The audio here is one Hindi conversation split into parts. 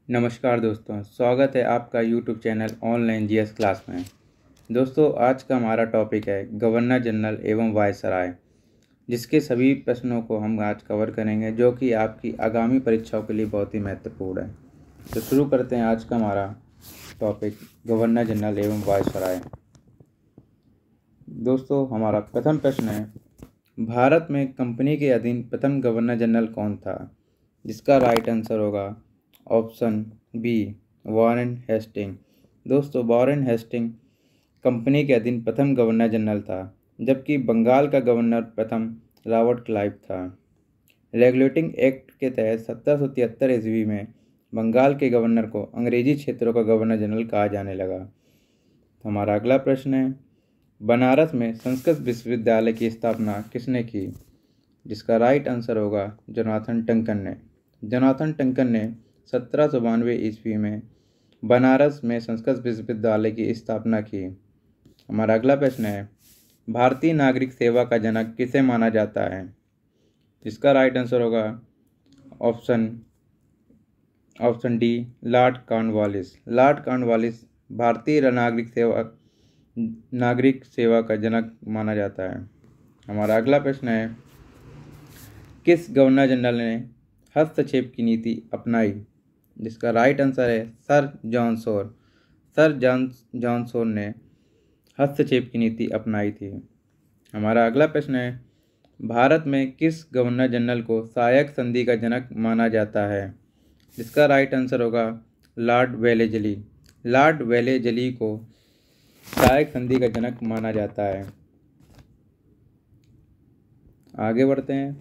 नमस्कार दोस्तों, स्वागत है आपका YouTube channel online GS class में। दोस्तों, आज का हमारा टॉपिक है गवर्नर जनरल एवं वायसराय, जिसके सभी प्रश्नों को हम आज कवर करेंगे, जो कि आपकी आगामी परीक्षाओं के लिए बहुत ही महत्वपूर्ण है। तो शुरू करते हैं आज का हमारा टॉपिक गवर्नर जनरल एवं वायसराय। दोस्तों, हमारा प्रथम प्रश्न है, भारत में कंपनी के अधीन प्रथम गवर्नर जनरल कौन था? जिसका राइट आंसर होगा ऑप्शन बी, वॉरेन हेस्टिंग। दोस्तों, वॉरेन हेस्टिंग कंपनी के अधीन प्रथम गवर्नर जनरल था, जबकि बंगाल का गवर्नर प्रथम रॉबर्ट क्लाइव था। रेगुलेटिंग एक्ट के तहत 1773 ईस्वी में बंगाल के गवर्नर को अंग्रेजी क्षेत्रों का गवर्नर जनरल कहा जाने लगा। तो हमारा अगला प्रश्न है, बनारस में संस्कृत विश्वविद्यालय की स्थापना किसने की? जिसका राइट आंसर होगा जोनाथन टंकन ने। जोनाथन टंकन ने 1792 ईस्वी में बनारस में संस्कृत विश्वविद्यालय की स्थापना की। हमारा अगला प्रश्न है, भारतीय नागरिक सेवा का जनक किसे माना जाता है? इसका राइट आंसर होगा option D, Lord Cornwallis. Lord Cornwallis भारतीय नागरिक सेवा का जनक माना जाता है। हमारा अगला प्रश्न है, किस गवर्नर जनरल ने हस्तक्षेप की नीति अपनाई? जिसका राइट आंसर है sir John Shore. Sir John Shore ने हस्तक्षेप की नीति अपनाई थी। हमारा अगला प्रश्न है, भारत में किस गवर्नर जनरल को सहायक संधि का जनक माना जाता है? जिसका राइट आंसर होगा लॉर्ड वेलेजली। लॉर्ड वेलेजली को सहायक संधि का जनक माना जाता है। आगे बढ़ते हैं।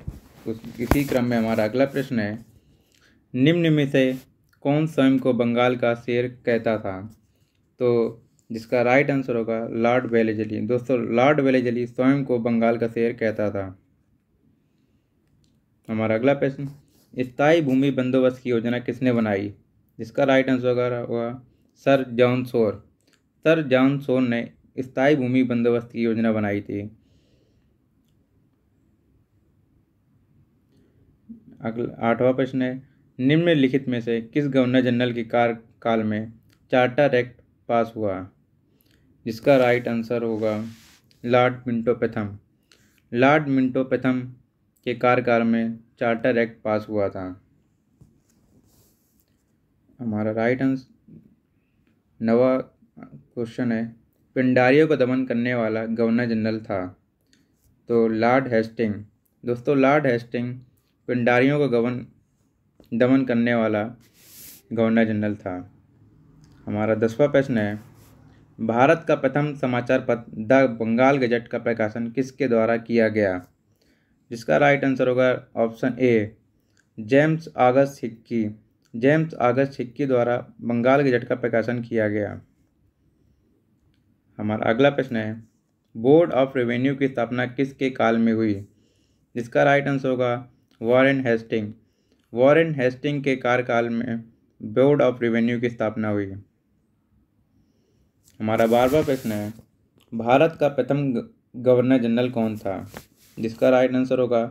इसी क्रम में हमारा अगला प्रश्न है, निम्न में से कौन स्वयं को बंगाल का शेर कहता था? तो जिसका राइट आंसर होगा लॉर्ड वेलेजली। दोस्तों, लॉर्ड वेलेजली स्वयं को बंगाल का शेर कहता था। हमारा अगला प्रश्न, स्थायी भूमि बंदोबस्त की योजना किसने बनाई? जिसका राइट आंसर होगा sir John Shore. Sir John Shore ने स्थायी भूमि बंदोबस्त की योजना बनाई थी। अगला 8वां प्रश्न है, निम्नलिखित में से किस गवर्नर जनरल के कार्यकाल में चार्टर एक्ट पास हुआ? जिसका राइट आंसर होगा लॉर्ड मिंटो प्रथम। लॉर्ड मिंटो प्रथम के कार्यकाल में चार्टर एक्ट पास हुआ था। हमारा राइट आंसर 9वां क्वेश्चन है, पिंडारियों को दमन करने वाला गवर्नर जनरल था? तो लॉर्ड हेस्टिंग। दोस्तों, लॉर्ड हेस्टिंग पिंडारियों को दमन करने वाला गवर्नर जनरल था। हमारा 10वां प्रश्न है, भारत का प्रथम समाचार पत्र द बंगाल गजट का प्रकाशन किसके द्वारा किया गया? जिसका राइट आंसर होगा option A, James August Hickey. James August Hickey द्वारा बंगाल गजट का प्रकाशन किया गया। हमारा अगला प्रश्न है, बोर्ड ऑफ रेवेन्यू की स्थापना किसके काल में हुई? जिसका राइट आंसर होगा वॉरेन हेस्टिंग। वॉरेन हेस्टिंग के कार्यकाल में बोर्ड ऑफ रेवेन्यू की स्थापना हुई। हमारा 12वां प्रश्न है, भारत का प्रथम गवर्नर जनरल कौन था? जिसका राइट आंसर होगा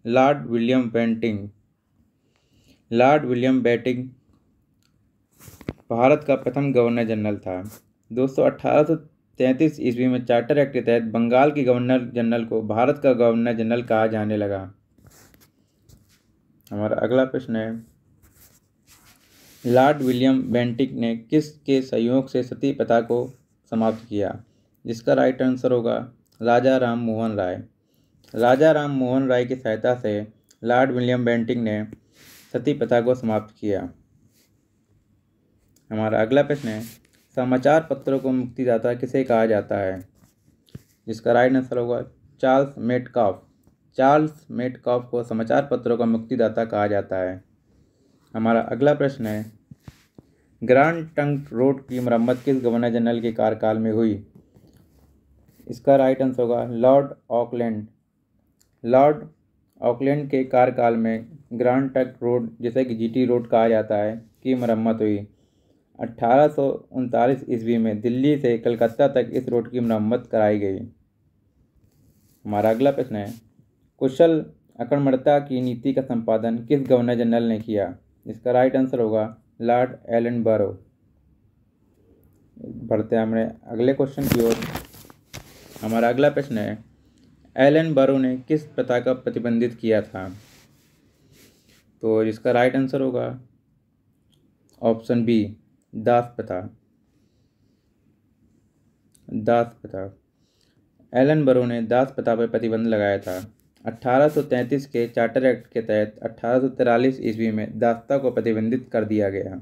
Lord William Bentinck. Lord William Bentinck Bharat का प्रथम गवर्नर जनरल था। दोस्तों, 1833 ईस्वी में चार्टर एक्ट के तहत बंगाल के गवर्नर जनरल को भारत का गवर्नर जनरल कहा जाने लगा। हमारा अगला प्रश्न है, लॉर्ड विलियम बेंटिंग ने किसके सहयोग से सती प्रथा को समाप्त किया? जिसका राइट आंसर होगा राजा राम मोहन राय। राजा राम मोहन राय की सहायता से लॉर्ड विलियम बेंटिंग ने सती प्रथा को समाप्त किया। हमारा अगला प्रश्न है, समाचार पत्रों को मुक्तिदाता किसे कहा जाता है? जिसका राइट आंसर होगा चार्ल्स मेटकाफ। चार्ल्स मेटकाफ को समाचार पत्रों का मुक्तिदाता कहा जाता है। हमारा अगला प्रश्न है, ग्रैंड ट्रंक रोड की मरम्मत किस गवर्नर जनरल के कार्यकाल में हुई? इसका राइट आंसर होगा लॉर्ड ऑकलैंड। लॉर्ड ऑकलैंड के कार्यकाल में ग्रैंड ट्रंक रोड, जिसे कि जीटी रोड कहा जाता है, की मरम्मत हुई। 1839 ईस्वी में दिल्ली से कलकत्ता तक इस रोड की मरम्मत कराई गई। हमारा अगला प्रश्न है, कुशल अकर्मण्यता की नीति का संपादन किस गवर्नर जनरल ने किया? इसका राइट आंसर होगा लॉर्ड एलन बारो। बढ़ते हैं हमने अगले क्वेश्चन की ओर। हमारा अगला प्रश्न है, एलन बारो ने किस प्रथा का प्रतिबंधित किया था? तो इसका राइट आंसर होगा ऑप्शन बी, दास प्रथा। दास प्रथा। एलन बारो ने दास प्रथा पर प्रतिबंध लगाया था। 1833 के चार्टर एक्ट के तहत 1843 ईस्वी में दासता को प्रतिबंधित कर दिया गया।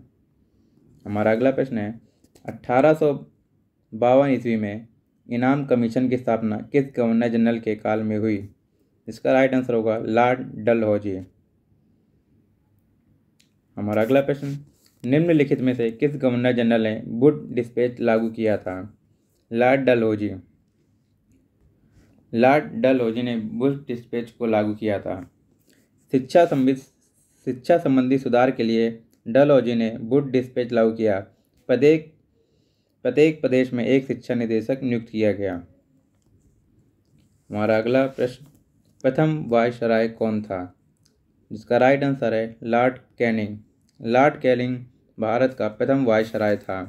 हमारा अगला प्रश्न है, 1852 ईस्वी में इनाम कमीशन की स्थापना किस गवर्नर जनरल के काल में हुई? इसका राइट आंसर होगा लॉर्ड डलहौजी। हमारा अगला प्रश्न, निम्नलिखित में से किस गवर्नर जनरल ने वुड डिस्पैच लागू किया था? लॉर्ड डलहौजी। लॉर्ड डलहौजी ने वुड डिस्पैच को लागू किया था। शिक्षा संबंधी सुधार के लिए डलहौजी ने वुड डिस्पैच लागू किया। प्रत्येक प्रदेश में एक शिक्षा निदेशक नियुक्त किया गया। हमारा अगला प्रश्न, प्रथम वायसराय कौन था? जिसका राइट आंसर है Lord Canning. Lord Canning Bharat का प्रथम वायसराय था।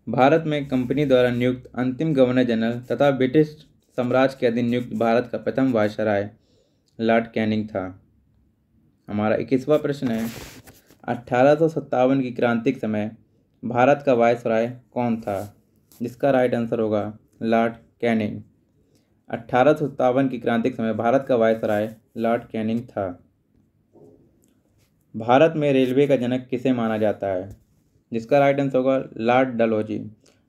भारत में कंपनी द्वारा नियुक्त अंतिम गवर्नर जनरल तथा ब्रिटिश साम्राज्य के अधीन नियुक्त भारत का प्रथम वायसराय लॉर्ड कैनिंग था। हमारा 21वां प्रश्न है, 1857 की क्रांति के समय भारत का वायसराय कौन था? जिसका राइट आंसर होगा लॉर्ड कैनिंग। 1857 की क्रांति के समय भारत का वायसराय लॉर्ड कैनिंग था। भारत में रेलवे का जनक किसे माना जाता है? जिसका राइट आंसर होगा लॉर्ड डलहौजी।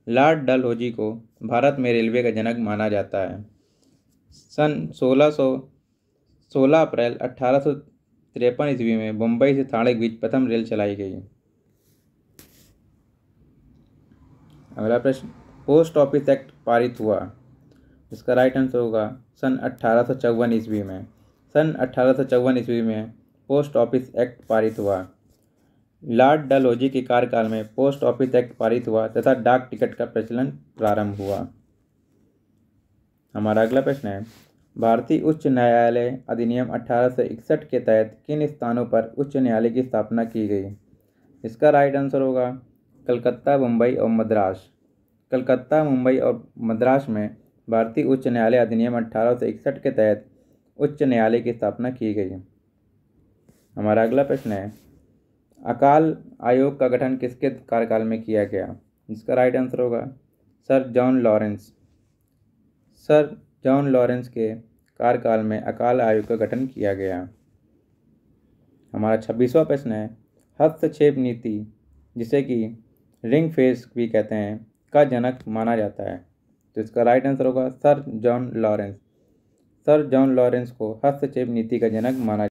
लॉर्ड डलहौजी को भारत में रेलवे का जनक माना जाता है। सन 16 अप्रैल 1853 ईस्वी में मुंबई से ठाणे के बीच प्रथम रेल चलाई गई। अगला प्रश्न, पोस्ट ऑफिस एक्ट पारित हुआ? इसका राइट आंसर होगा सन 1854 ईस्वी में। सन 1854 ईस्वी में पोस्ट ऑफिस एक्ट पारित हुआ। लॉर्ड डलहौजी के कार्यकाल में पोस्ट ऑफिस एक्ट पारित हुआ तथा डाक टिकट का प्रचलन प्रारंभ हुआ। हमारा अगला प्रश्न है, भारतीय उच्च न्यायालय अधिनियम 1861 के तहत किन स्थानों पर उच्च न्यायालय की स्थापना की गई? इसका राइट आंसर होगा कलकत्ता, मुंबई और मद्रास। कलकत्ता, मुंबई और मद्रास में भारतीय उच्च न्यायालय अधिनियम 1861 के तहत उच्च न्यायालय की स्थापना की गई। हमारा अगला प्रश्न है, अकाल आयोग का गठन किसके कार्यकाल में किया गया? इसका राइट आंसर होगा sir John Lawrence. Sir John Lawrence के कार्यकाल में अकाल आयोग का गठन किया गया। हमारा 26वां प्रश्न है, हस्तक्षेप नीति, जिसे कि रिंग फेंस भी कहते हैं, का जनक माना जाता है? तो इसका राइट आंसर होगा sir John Lawrence. Sir John Lawrence को हस्तक्षेप नीति का जनक माना